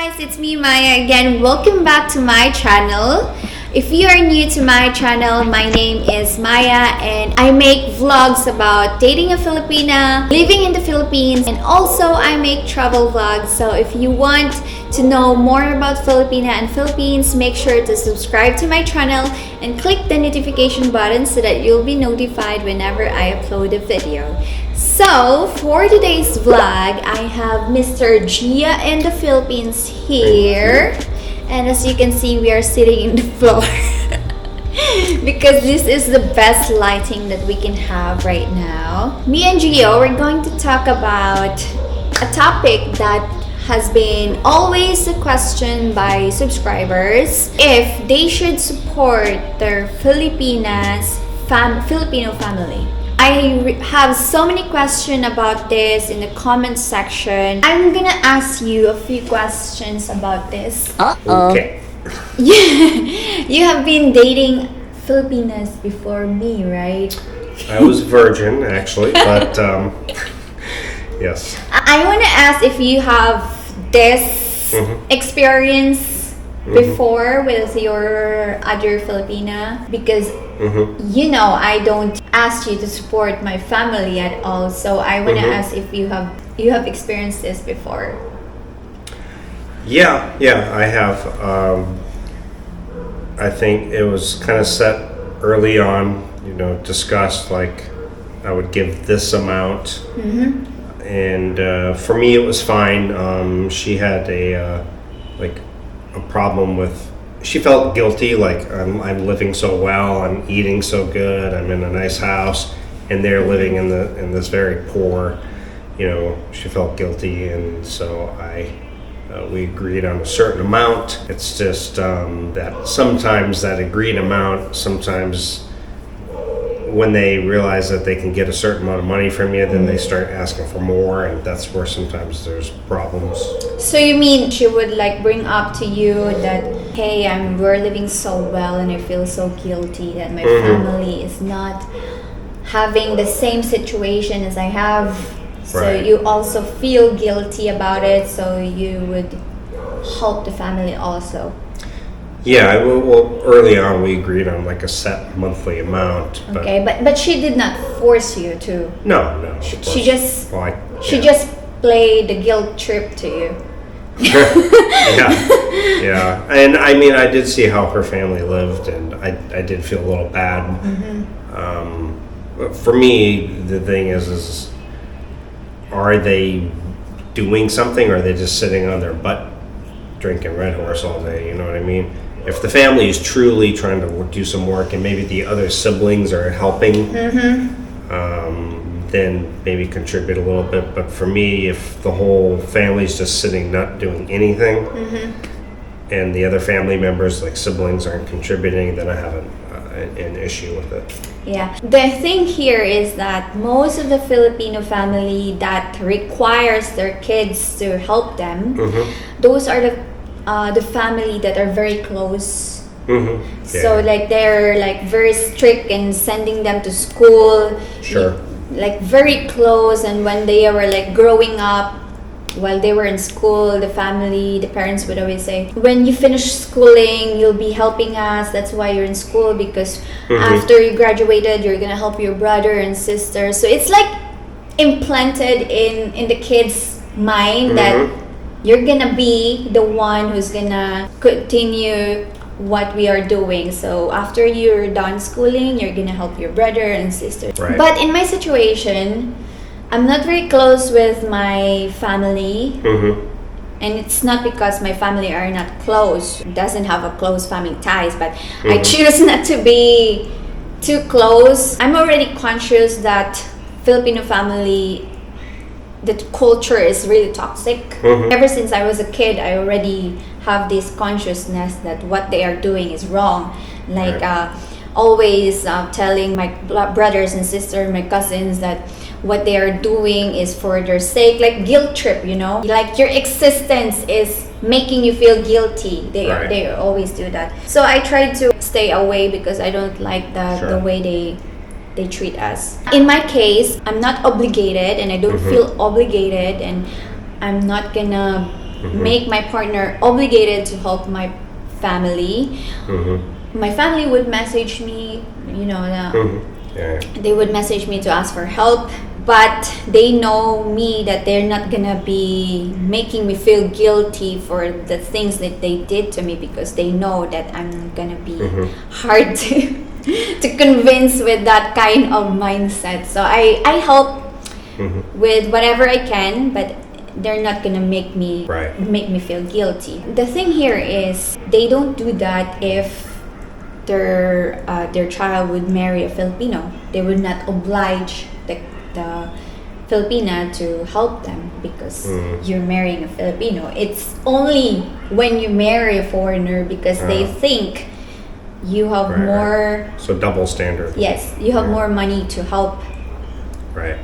guys, it's me Maya again. Welcome back to my channel. If you are new to my channel, my name is Maya and I make vlogs about dating a Filipina, living in the Philippines, and also I make travel vlogs. So if you want to know more about Filipina and Philippines, make sure to subscribe to my channel and click the notification button so that you'll be notified whenever I upload a video. So, for today's vlog, I have Mr. Gia in the Philippines here. And as you can see, we are sitting in the floor. Because this is the best lighting that we can have right now. Me and Gio, we're going to talk about a topic that has been always a question by subscribers. If they should support their Filipino family. I have so many questions about this in the comment section. I'm gonna ask you a few questions about this. Okay. You have been dating Filipinas before me, right? I was a virgin, actually, but yes. I want to ask if you have this experience before with your other Filipina, because you know I don't ask you to support my family at all, so I want to ask if you have experienced this before. Yeah, I have. I think it was kind of set early on, discussed like I would give this amount, and for me it was fine. She had a problem with. She felt guilty, like I'm living so well, I'm eating so good, I'm in a nice house, and they're living in this very poor. She felt guilty, and so we agreed on a certain amount. It's just that sometimes that agreed amount, sometimes when they realize that they can get a certain amount of money from you, then they start asking for more, and that's where sometimes there's problems. So you mean she would bring up to you that, hey, we're living so well and I feel so guilty that my family is not having the same situation as I have. So Right. you also feel guilty about it, so you would help the family also. Yeah, well, early on we agreed on a set monthly amount. But Okay, but she did not force you to. No. She just Yeah. just played the guilt trip to you. yeah. And I mean, I did see how her family lived, and I did feel a little bad. But for me, the thing is, are they doing something, or are they just sitting on their butt drinking Red Horse all day? You know what I mean? If the family is truly trying to do some work, and maybe the other siblings are helping, then maybe contribute a little bit. But for me, if the whole family's just sitting not doing anything, and the other family members, like siblings, aren't contributing, then I have an issue with it. Yeah. The thing here is that most of the Filipino family that requires their kids to help them, those are the family that are very close. So they're very strict in sending them to school. Sure. Very close, and when they were growing up, while they were in school, the parents would always say, when you finish schooling, you'll be helping us. That's why you're in school, because after you graduated, you're gonna help your brother and sister. So it's implanted in the kid's mind that you're gonna be the one who's gonna continue what we are doing. So after you're done schooling, you're gonna help your brother and sister. Right. But in my situation, I'm not very close with my family, and it's not because my family are not close, doesn't have a close family ties, but I choose not to be too close. I'm already conscious that Filipino family, the culture is really toxic. Ever since I was a kid, I already have this consciousness that what they are doing is wrong. Always telling my brothers and sisters, my cousins, that what they are doing is for their sake, guilt trip, your existence is making you feel guilty. They always do that. So I try to stay away because I don't like the way they treat us. In my case, I'm not obligated, and I don't feel obligated, and I'm not gonna make my partner obligated to help my family. My family would message me, they would message me to ask for help, but they know me that they're not gonna be making me feel guilty for the things that they did to me, because they know that I'm gonna be hard to convince with that kind of mindset. So I help with whatever I can, but they're not gonna make me feel guilty. The thing here is they don't do that if their child would marry a Filipino. They would not oblige the Filipina to help them because you're marrying a Filipino. It's only when you marry a foreigner because they think you have more. So double standard. Yes, you have more money to help. Right.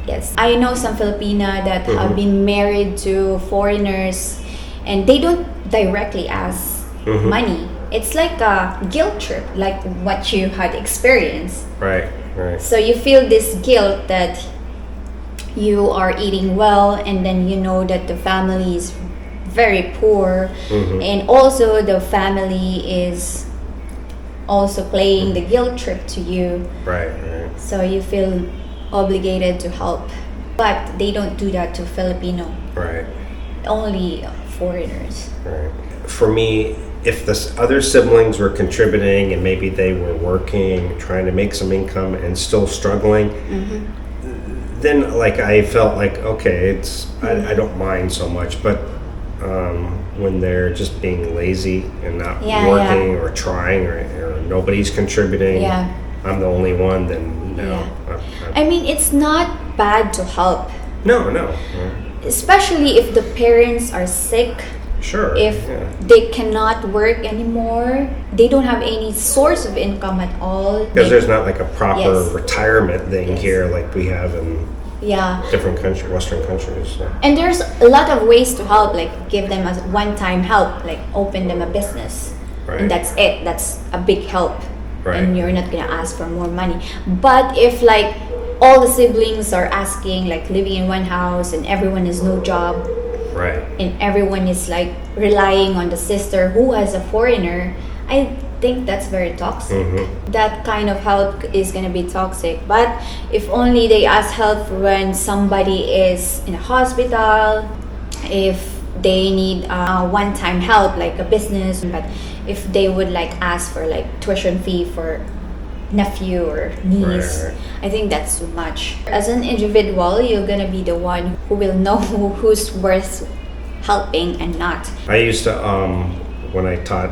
Yes, I know some Filipina that have been married to foreigners, and they don't directly ask money. It's like a guilt trip, like what you had experienced. Right. So you feel this guilt that you are eating well, and then you know that the family is very poor, and also the family is also playing the guilt trip to you. Right. So you feel obligated to help, but they don't do that to Filipino. Right. Only foreigners. Right. For me, if the other siblings were contributing and maybe they were working, trying to make some income and still struggling, then like I felt like, okay, it's I don't mind so much. But when they're just being lazy and not working or trying or nobody's contributing, I'm the only one, then no. I mean, it's not bad to help. No. Especially if the parents are sick. Sure. If they cannot work anymore, they don't have any source of income at all. Because there's not like a proper retirement thing here like we have in different Western countries. So. And there's a lot of ways to help, like give them a one-time help, like open them a business. And that's it. That's a big help. And you're not gonna ask for more money. But if like all the siblings are asking, like living in one house and everyone has no job, and everyone is like relying on the sister who has a foreigner, I think that's very toxic. That kind of help is gonna be toxic. But if only they ask help when somebody is in a hospital, if they need one-time help like a business, but if they would like ask for like tuition fee for nephew or niece, I think that's too much. As an individual, you're gonna be the one who will know who's worth helping and not. I used to when I taught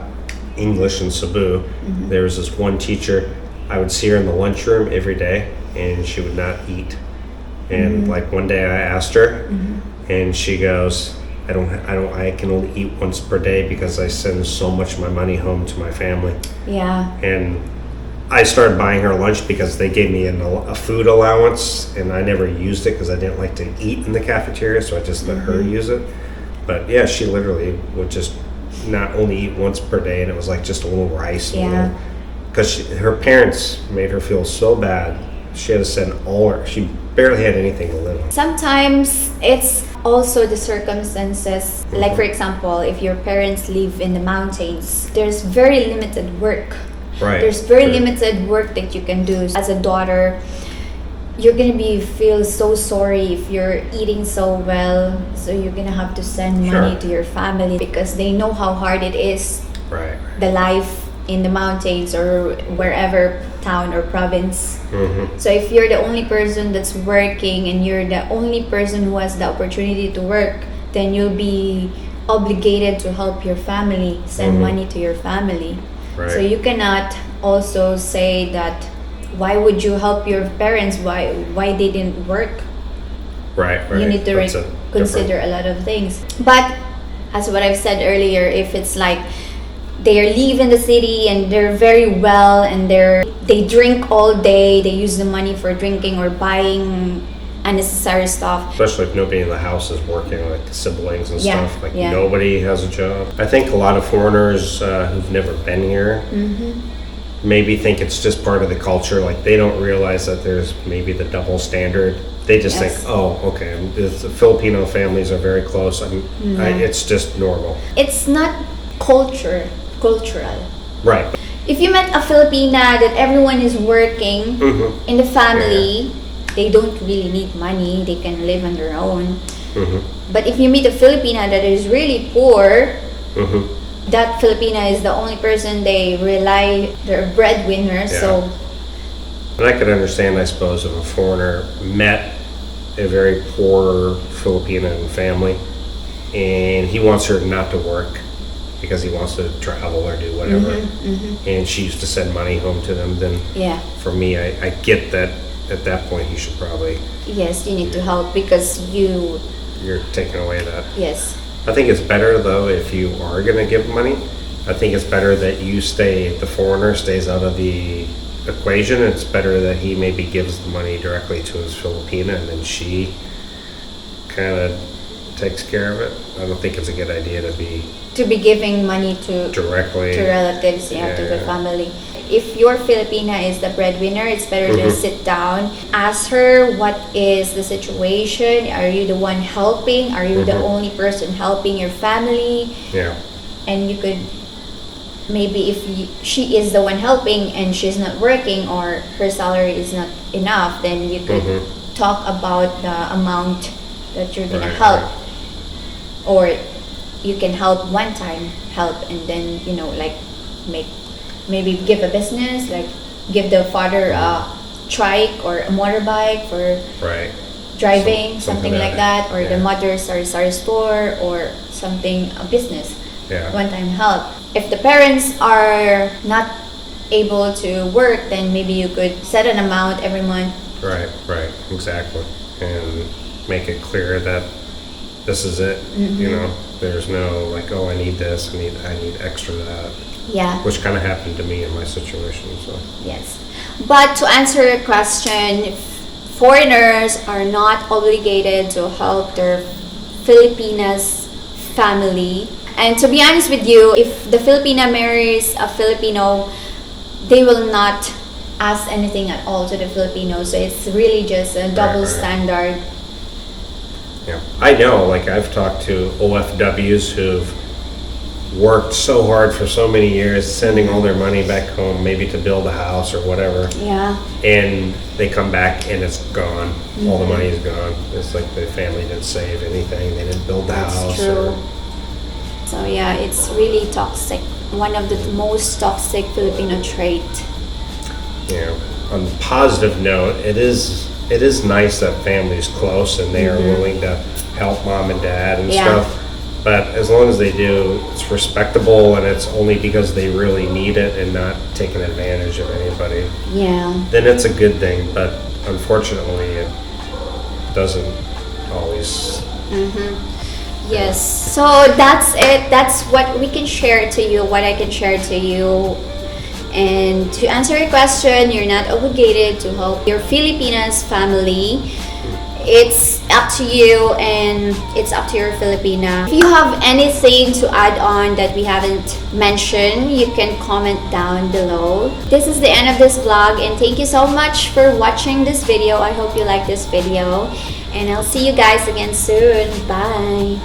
English in Cebu, there was this one teacher. I would see her in the lunchroom every day and she would not eat, and like one day I asked her and she goes, I can only eat once per day because I send so much of my money home to my family. And I started buying her lunch because they gave me a food allowance, and I never used it because I didn't like to eat in the cafeteria, so I just let her use it. But yeah, she literally would just not only eat once per day, and it was like just a little rice. Because her parents made her feel so bad. She had to send she barely had anything to live on. Sometimes it's also the circumstances. Like for example, if your parents live in the mountains, there's very limited work. There's very limited work that you can do. As a daughter, you're gonna feel so sorry if you're eating so well, so you're gonna have to send money to your family because they know how hard it is. The life in the mountains or wherever town or province. So if you're the only person that's working and you're the only person who has the opportunity to work, then you'll be obligated to help your family, send money to your family. So you cannot also say that why would you help your parents, why they didn't work. You need to consider a lot of things. But as what I've said earlier, if it's like they live in the city and they're very well and they drink all day, they use the money for drinking or buying unnecessary stuff. Especially if nobody in the house is working, like siblings and stuff. Like nobody has a job. I think a lot of foreigners who've never been here, maybe think it's just part of the culture. Like they don't realize that there's maybe the double standard. They just think, oh, okay, the Filipino families are very close. It's just normal. It's not cultural. Right. If you met a Filipina that everyone is working in the family, they don't really need money. They can live on their own. But if you meet a Filipina that is really poor, that Filipina is the only person they rely, they're breadwinner. So, and I could understand, I suppose, if a foreigner met a very poor Filipino family and he wants her not to work because he wants to travel or do whatever, and she used to send money home to them, then for me, I get that at that point you should probably... Yes, you need to help because you're taking away that. Yes. I think it's better, though, if you are going to give money, I think it's better that the foreigner stays out of the equation. It's better that he maybe gives the money directly to his Filipina and then she kind of takes care of it. I don't think it's a good idea to be giving money directly to relatives, to the family. If your Filipina is the breadwinner, it's better to sit down, ask her what is the situation. Are you the one helping? Are you the only person helping your family? Yeah. And you could maybe, if she is the one helping and she's not working or her salary is not enough, then you could talk about the amount that you're gonna help. Or you can help one time help and then like maybe give a business, like give the father a trike or a motorbike for driving, something like that, or the mother sari store or something, a business. One time help. If the parents are not able to work, then maybe you could set an amount every month. Right, exactly. And make it clear that this is it. There's no like, oh, I need this, I need extra that. Yeah. Which kind of happened to me in my situation. So. Yes. But to answer your question, foreigners are not obligated to help their Filipinas family. And to be honest with you, if the Filipina marries a Filipino, they will not ask anything at all to the Filipino. So it's really just a double standard. Yeah, I know. Like I've talked to OFWs who've worked so hard for so many years, sending all their money back home, maybe to build a house or whatever. Yeah. And they come back and it's gone. All the money is gone. It's like the family didn't save anything. They didn't build the house. That's true. So yeah, it's really toxic. One of the most toxic Filipino trait. Yeah. On a positive note, it is nice that family's close and they are willing to help mom and dad and stuff. But as long as they do, it's respectable and it's only because they really need it and not taking advantage of anybody. Yeah. Then it's a good thing. But unfortunately, it doesn't always. Yes. So that's it. That's what we can share to you, what I can share to you. And to answer your question, you're not obligated to help your Filipinas family. It's up to you and it's up to your Filipina. If you have anything to add on that we haven't mentioned, you can comment down below. This is the end of this vlog and thank you so much for watching this video. I hope you like this video and I'll see you guys again soon. Bye.